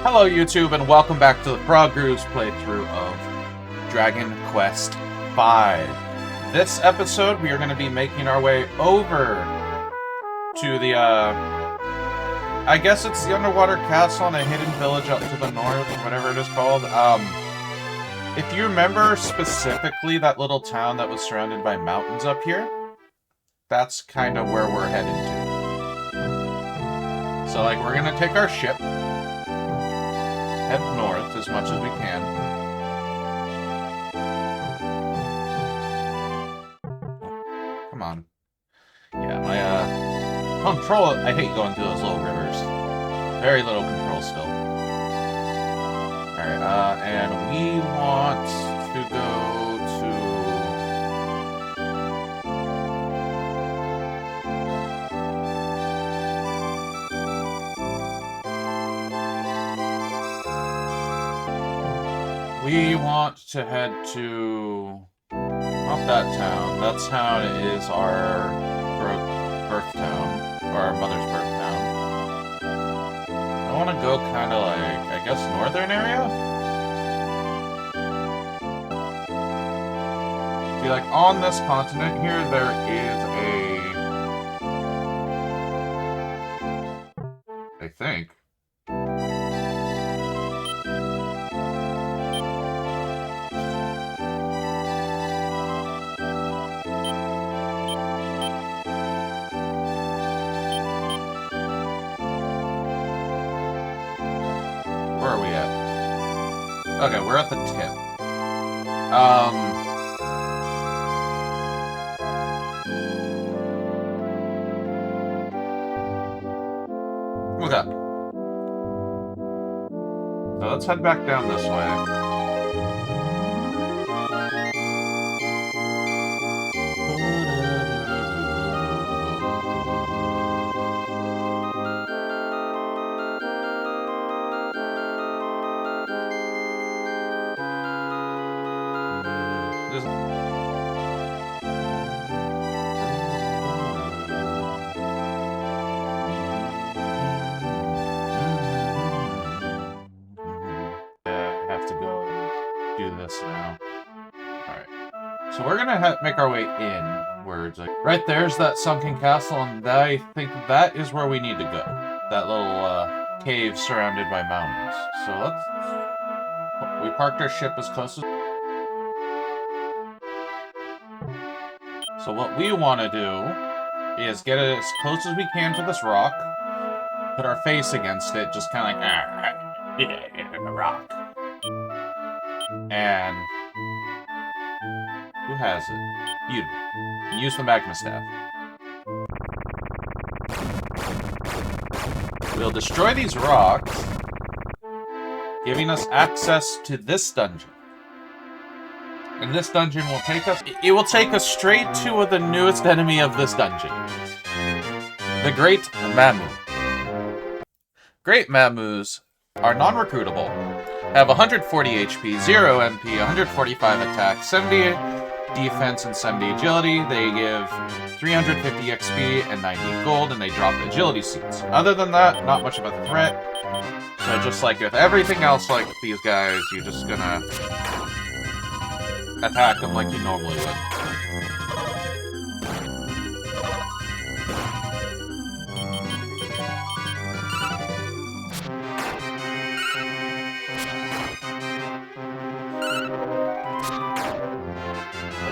Hello YouTube, and welcome back to the Froggrooves playthrough of Dragon Quest V. This episode, we are going to be making our way over to the, I guess it's the underwater castle in a hidden village up to the north, whatever it is called. If you remember specifically that little town that was surrounded by mountains up here, that's kind of where we're heading to. So, like, we're going to take our ship, head north as much as we can. Come on. Yeah, my, control... I hate going through those little rivers. Very little control still. Alright, and we want to go to... We want to head to... not that town. That town is our birth town. Or our mother's birth town. I want to go kind of like, I guess, northern area? See, like, on this continent here, there is a... I think. Where are we at? Okay, we're at the tip. Okay. So let's head back down this way. Now. Alright. So we're gonna make our way inwards. Right there's that sunken castle, and I think that is where we need to go. That little cave surrounded by mountains. So let's... we parked our ship as close as... So what we want to do is get it as close as we can to this rock, put our face against it, just kind of like, yeah, rock. And who has it? You. And use the magma staff. We'll destroy these rocks, giving us access to this dungeon. And this dungeon will take us... it will take us straight to the newest enemy of this dungeon. The Great Mamu. Great Mamus are non-recruitable. Have 140 HP, 0 MP, 145 attack, 70 defense, and 70 agility. They give 350 XP and 90 gold, and they drop agility seeds. Other than that, not much of a threat. So just like with everything else like these guys, you're just gonna attack them like you normally would.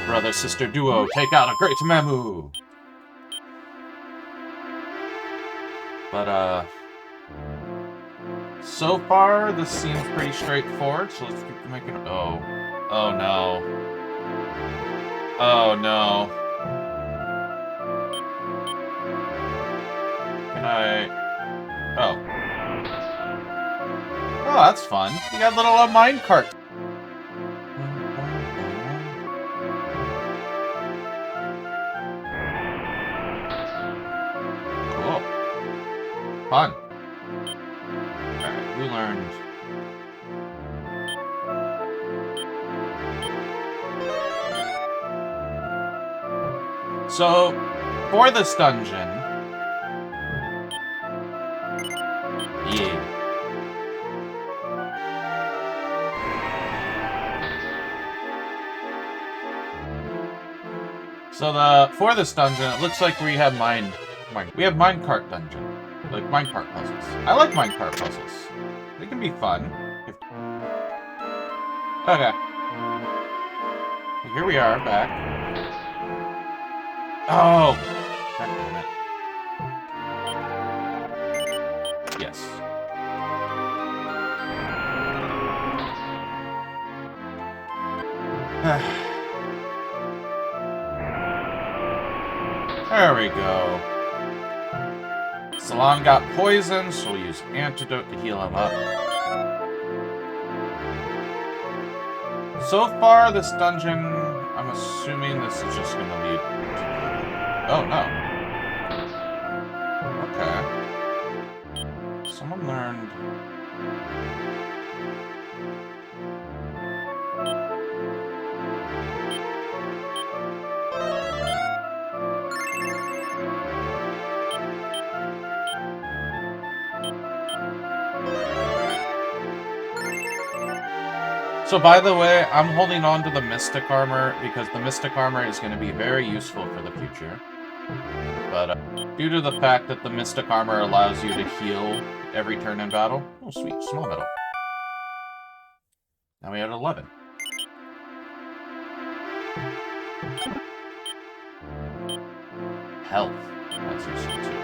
Brother-sister duo take out a Great Mamu! But, so far, this seems pretty straightforward, so let's keep making... oh. Oh, no. Oh, no. Can I... oh. Oh, that's fun. You got a little minecart. Fun. Alright, we learned. So, for this dungeon, So for this dungeon, it looks like we have we have minecart dungeon. Like minecart puzzles. I like minecart puzzles. They can be fun. Okay. Here we are, back. Oh! God damn it. Yes. There we go. Salon got poisoned, so we'll use antidote to heal him up. So far, this dungeon, I'm assuming this is just going to lead to... Oh, no. Okay. Someone learned... So by the way, I'm holding on to the Mystic Armor because the Mystic Armor is going to be very useful for the future. But due to the fact that the Mystic Armor allows you to heal every turn in battle... Oh, sweet. Small metal. Now we have 11. Health. That's useful too.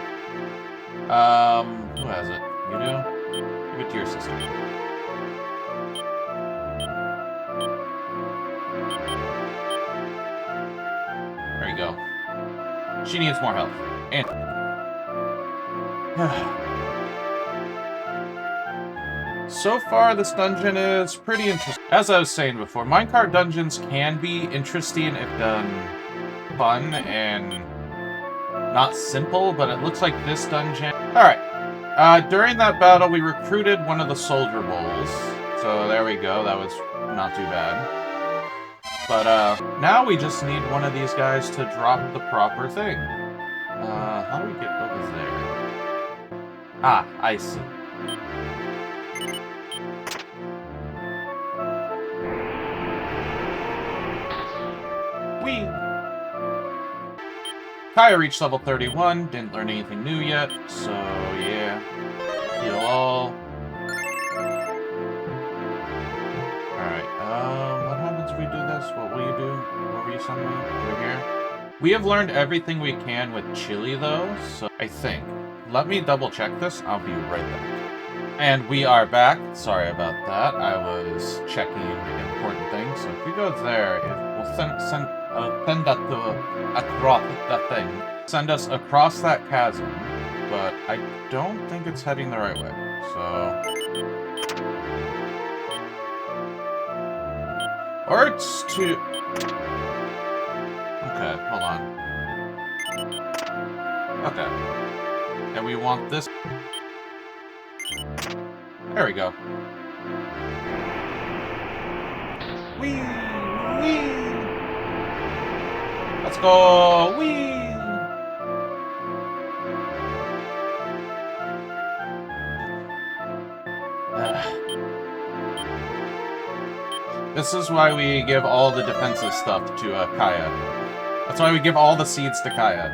Who has it? You do? Give it to your sister. There you go. She needs more health. And... So far, this dungeon is pretty interesting. As I was saying before, minecart dungeons can be interesting if done fun and not simple, but it looks like this dungeon... Alright. During that battle, we recruited one of the soldier bulls. So there we go. That was not too bad. But, now we just need one of these guys to drop the proper thing. How do we get over there? Ah, I see. Whee! Kaya reached level 31, didn't learn anything new yet, so yeah. Heal all. Alright, what happens if we do this? What will you do? What were you sending me? Over here? We have learned everything we can with Chili, though, so I think. Let me double check this, I'll be right back. And we are back. Sorry about that, I was checking important things. So if we go there, it will send that across that thing. Send us across that chasm, but I don't think it's heading the right way, so... Or it's too... Okay, hold on. Okay. And we want this... There we go. Whee! Whee! Let's go! Whee! This is why we give all the defensive stuff to Kaya. That's why we give all the seeds to Kaya.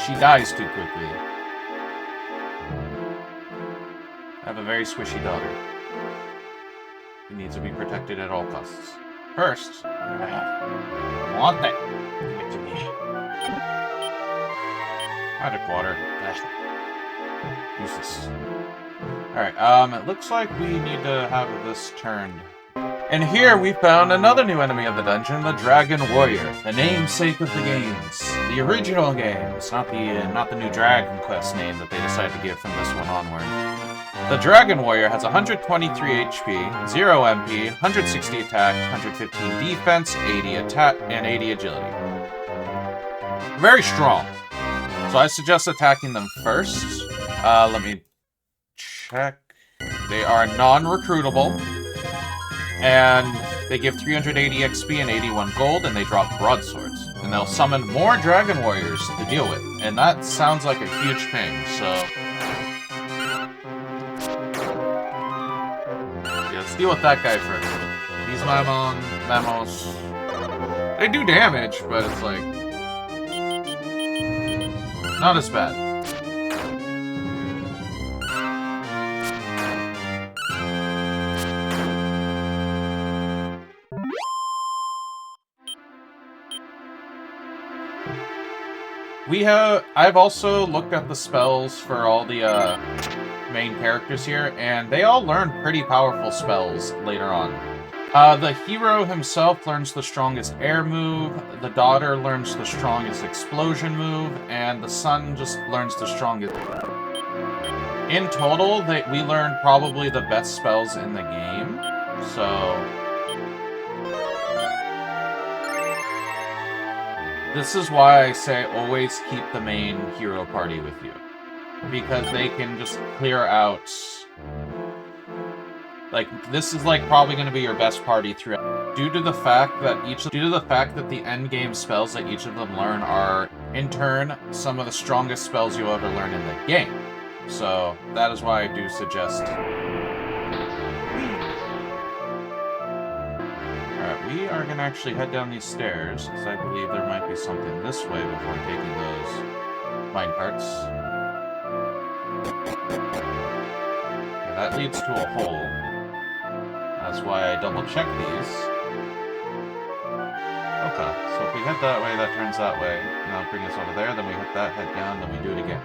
She dies too quickly. I have a very squishy daughter. He needs to be protected at all costs. First, I want that. Give it to me. Magic water. Useless. Alright, it looks like we need to have this turned. And here we found another new enemy of the dungeon, the Dragon Warrior, the namesake of the games. The original games, not the new Dragon Quest name that they decided to give from this one onward. The Dragon Warrior has 123 HP, 0 MP, 160 attack, 115 defense, 80 attack, and 80 agility. Very strong. So I suggest attacking them first. Let me check. They are non-recruitable. And they give 380 XP and 81 gold, and they drop broadswords. And they'll summon more Dragon Warriors to deal with. And that sounds like a huge thing, so... Yes, Let's deal with that guy first. These Mamos... They do damage, but it's like... not as bad. I've also looked at the spells for all the main characters here, and they all learn pretty powerful spells later on. The hero himself learns the strongest air move, the daughter learns the strongest explosion move, and the son just learns the strongest... In total, we learned probably the best spells in the game, so... This is why I say always keep the main hero party with you. Because they can just clear out... Like, this is like probably going to be your best party throughout. Due to the fact that the endgame spells that each of them learn are, in turn, some of the strongest spells you'll ever learn in the game. So, that is why I do suggest... Alright, we are going to actually head down these stairs, because I believe there might be something this way before taking those minecarts. Yeah, that leads to a hole. That's why I double-check these. Okay, so if we head that way, that turns that way, and that'll bring us over there, then we hit that, head down, then we do it again.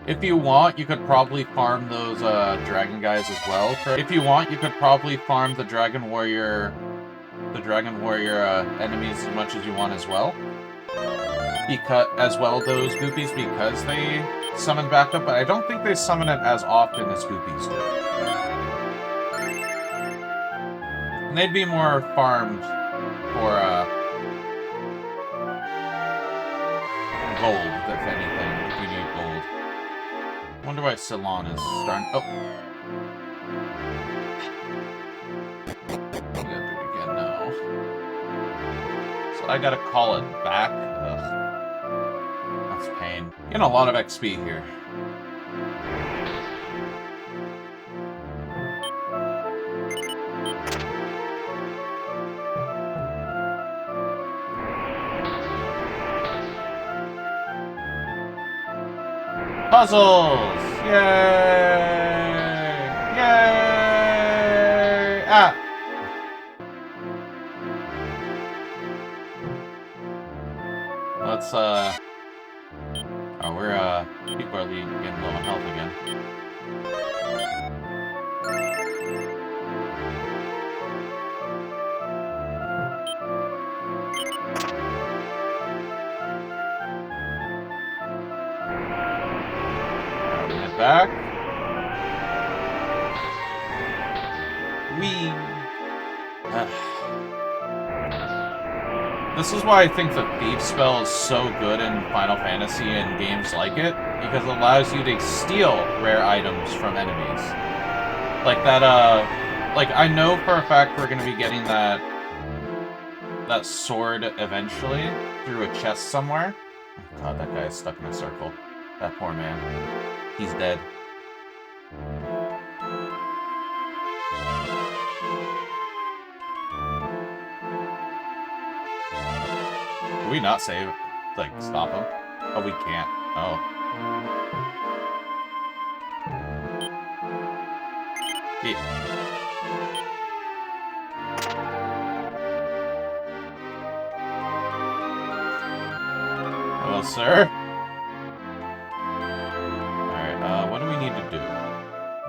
If you want, you could probably farm those dragon guys as well. If you want, you could probably farm the dragon warrior enemies as much as you want as well. Those goopies, because they summon back up, but I don't think they summon it as often as goopies do. And they'd be more farmed for gold, if anything, if you need gold. I wonder why Ceylon is starting... Oh! We gotta do it again now. So I gotta call it back? Ugh. That's pain. Getting a lot of XP here. Puzzles! Yay! Yay! Ah! Let's, oh, people are getting low on health again. Back. Whee! This is why I think the Thief spell is so good in Final Fantasy and games like it, because it allows you to steal rare items from enemies. Like that, like, I know for a fact we're gonna be getting that sword eventually through a chest somewhere. Oh god, that guy is stuck in a circle. That poor man. He's dead. Can we not save? Like, stop him? Oh, we can't. Oh. Yeah. Hello, sir. What do we need to do?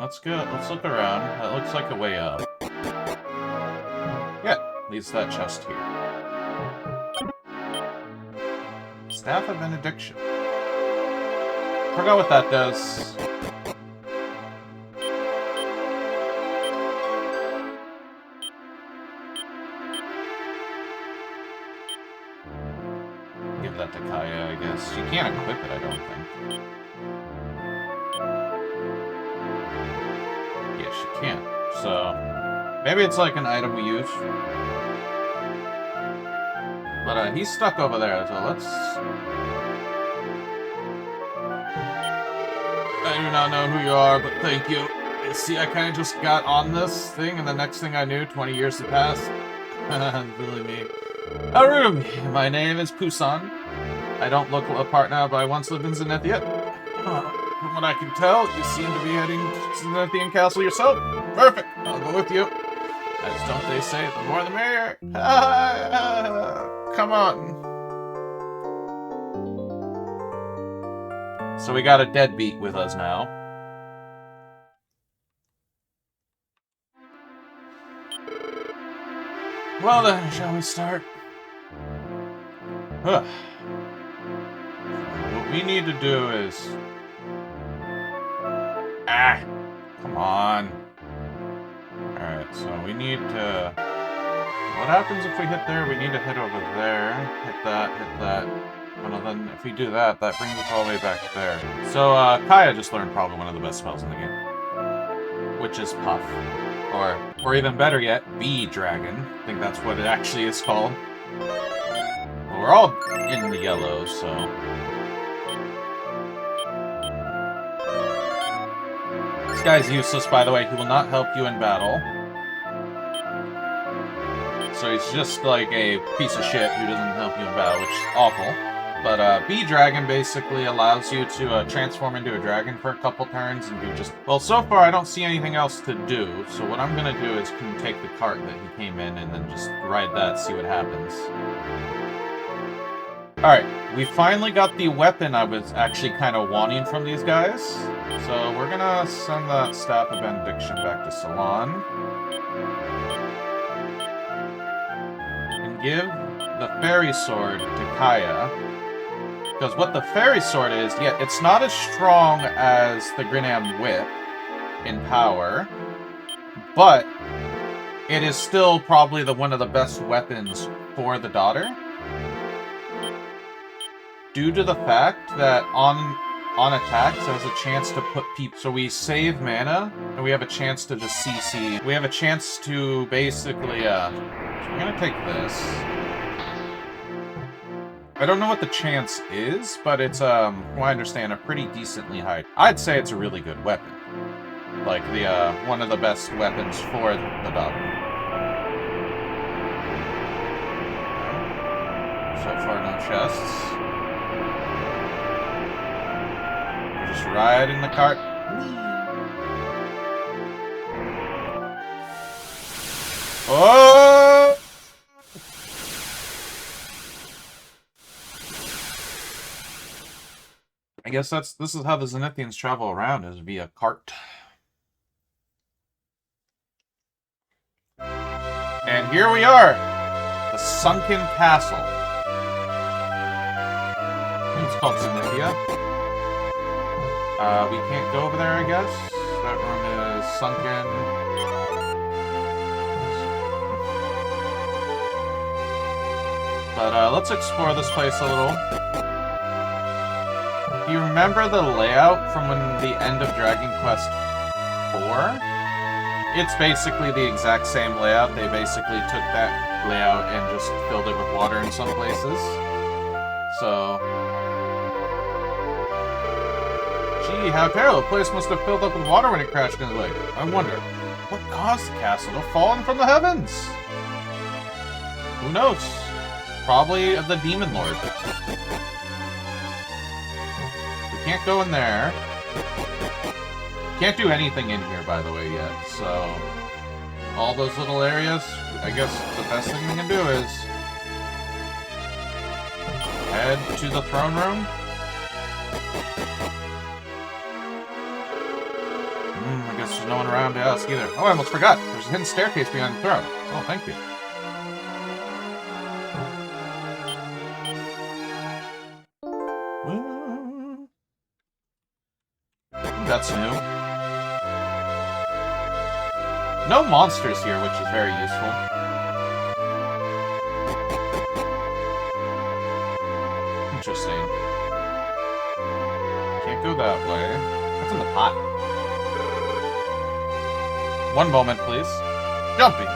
Let's look around. That looks like a way up. Yeah, leads to that chest here. Staff of Benediction. Forgot what that does. Give that to Kaya, I guess. She can't equip it, I don't think. She can't. So, maybe it's like an item we use. But he's stuck over there, so let's... I do not know who you are, but thank you. See, I kind of just got on this thing, and the next thing I knew, 20 years had passed. Really me. Arum, my name is Pusan. I don't look the part now, but I once lived in Zenithia. From what I can tell, you seem to be heading to Zenithian Castle yourself. Perfect, I'll go with you. As don't they say, the more the merrier. Come on. So we got a deadbeat with us now. Well then, shall we start? What we need to do is... come on. Alright, so we need to... What happens if we hit there? We need to hit over there. Hit that, hit that. Well, then if we do that, that brings us all the way back there. So, Kaya just learned probably one of the best spells in the game. Which is Puff. Or even better yet, Bee Dragon. I think that's what it actually is called. Well, we're all in the yellow, so... This guy's useless, by the way. He will not help you in battle. So he's just like a piece of shit who doesn't help you in battle, which is awful. But Bee Dragon basically allows you to transform into a dragon for a couple turns and do just... Well, so far I don't see anything else to do, so what I'm gonna do is take the cart that he came in and then just ride that, see what happens. Alright, we finally got the weapon I was actually kind of wanting from these guys. So we're gonna send that Staff of Benediction back to Salon. And give the Fairy Sword to Kaya. Because what the Fairy Sword is, yeah, it's not as strong as the Grinam Whip in power, but it is still probably one of the best weapons for the daughter. Due to the fact that on attacks, it has a chance to put people... So we save mana, and we have a chance to just CC. We have a chance to basically, so we're gonna take this. I don't know what the chance is, but it's, from what I understand, a pretty decently high... I'd say it's a really good weapon. Like, one of the best weapons for the daughter. So far, no chests. We're just riding the cart. Oh! I guess this is how the Zenithians travel around, is via cart. And here we are! The Sunken Castle. I think it's called Zenithia. We can't go over there, I guess. That room is sunken. But let's explore this place a little. Do you remember the layout from the end of Dragon Quest IV? It's basically the exact same layout. They basically took that layout and just filled it with water in some places. So... Gee, how terrible. The place must have filled up with water when it crashed into the lake. I wonder, what caused the castle to fall from the heavens? Who knows? Probably the Demon Lord. Can't go in there. Can't do anything in here, by the way, yet. So, all those little areas, I guess the best thing we can do is head to the throne room. I guess there's no one around to ask either. Oh, I almost forgot. There's a hidden staircase behind the throne. Oh, thank you. That's new. No monsters here, which is very useful. Interesting. Can't go that way. What's in the pot? One moment, please. Jumping!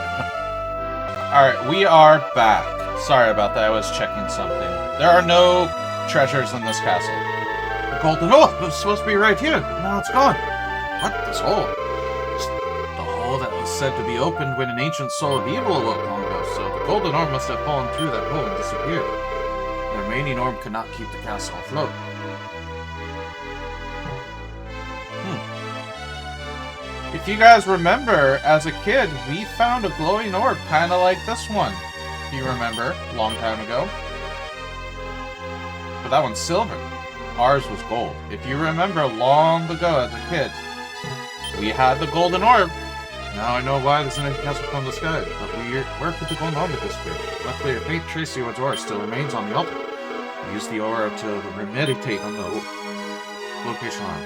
Alright, we are back. Sorry about that, I was checking something. There are no treasures in this castle. The golden hole was supposed to be right here, but now it's gone. What? This hole? was said to be opened when an ancient soul of evil awoke long ago, so the golden orb must have fallen through that hole and disappeared. The remaining orb could not keep the castle afloat. If you guys remember, as a kid, we found a glowing orb kind of like this one. If you remember, a long time ago. But that one's silver. Ours was gold. If you remember, long ago as a kid, we had the golden orb. Now I know why the zenithian castle from the sky. But where could the golden orb have disappeared? Luckily, a faint trace of its aura still remains on the altar. We use the aura to meditate on the location on.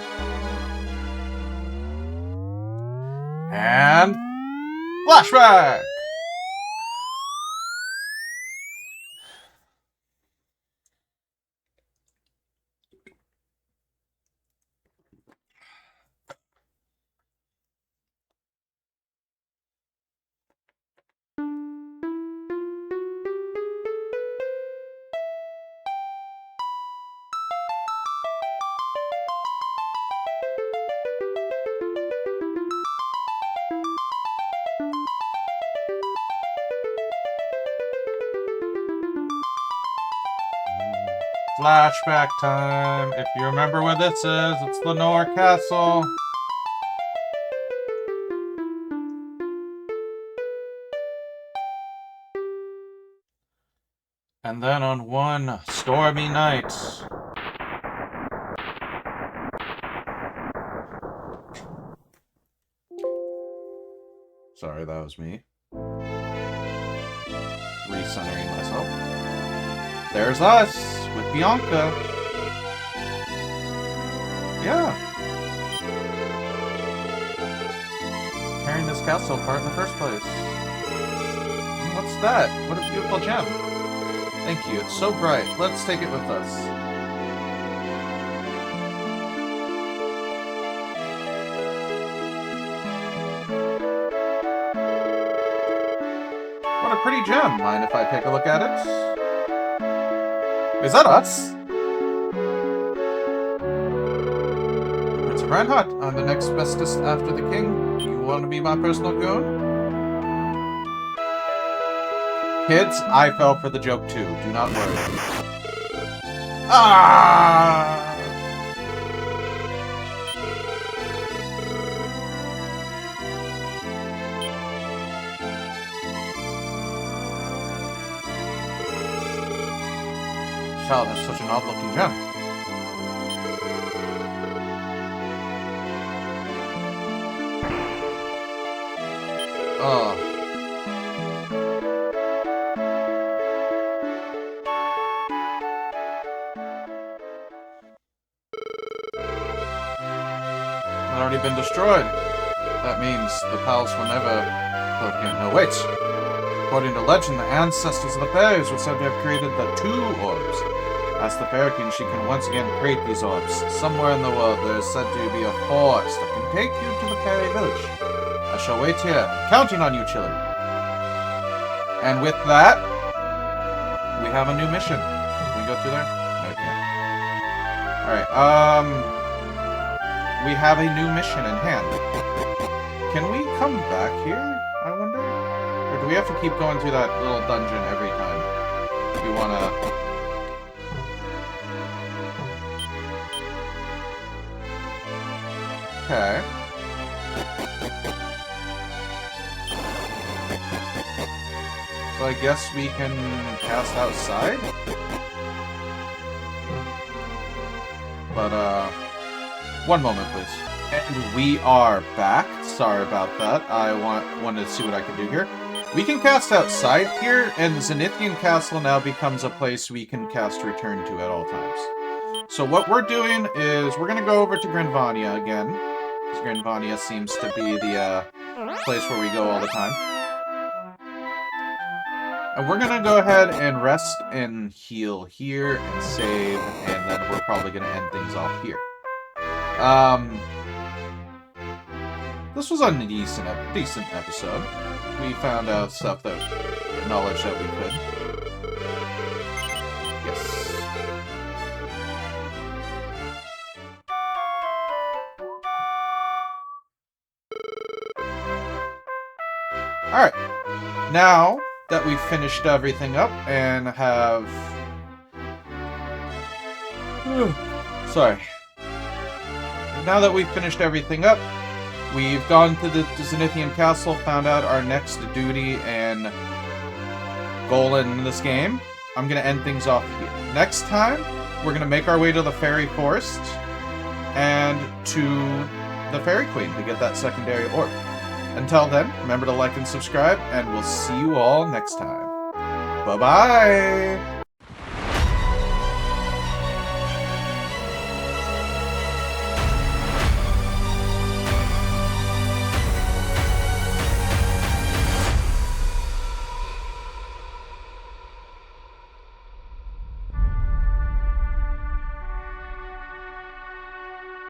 And flashback! Flashback time. If you remember where this is, it's Lenore Castle. And then on one stormy night, sorry, that was me. Recentering myself. There's us with Bianca. Yeah. Tearing this castle apart in the first place. What's that? What a beautiful gem. Thank you, it's so bright. Let's take it with us. What a pretty gem. Mind if I take a look at it? Is that us? Prince of Reinhardt, I'm the next bestest after the king. You want to be my personal goon? Kids, I fell for the joke too. Do not worry. Ah! Child has such an odd-looking gem. Oh. Already been destroyed. That means the palace will never build again. No, wait. According to legend, the ancestors of the fairies were said to have created the two orbs. Ask the fairy king, she can once again create these orbs. Somewhere in the world there is said to be a force that can take you to the fairy village. I shall wait here. I'm counting on you, Chili. And with that, we have a new mission. Can we go through there? No, we can't. Alright, we have a new mission in hand. Can we come back here, I wonder? Or do we have to keep going through that little dungeon every time? If we want to... Okay. So I guess we can cast outside? But, one moment, please. And we are back. Sorry about that. I wanted to see what I can do here. We can cast outside here, and the Zenithian Castle now becomes a place we can cast Return to at all times. So what we're doing is we're going to go over to Grinvania again, because Grinvania seems to be the place where we go all the time. And we're going to go ahead and rest and heal here and save, and then we're probably going to end things off here. This was a decent episode. We found out stuff knowledge that we could. Yes. Alright. Now that we've finished everything up and have... Sorry. Now that we've finished everything up, we've gone to the Zenithian Castle, found out our next duty and goal in this game. I'm going to end things off here. Next time, we're going to make our way to the Fairy Forest and to the Fairy Queen to get that secondary orb. Until then, remember to like and subscribe, and we'll see you all next time. Bye-bye!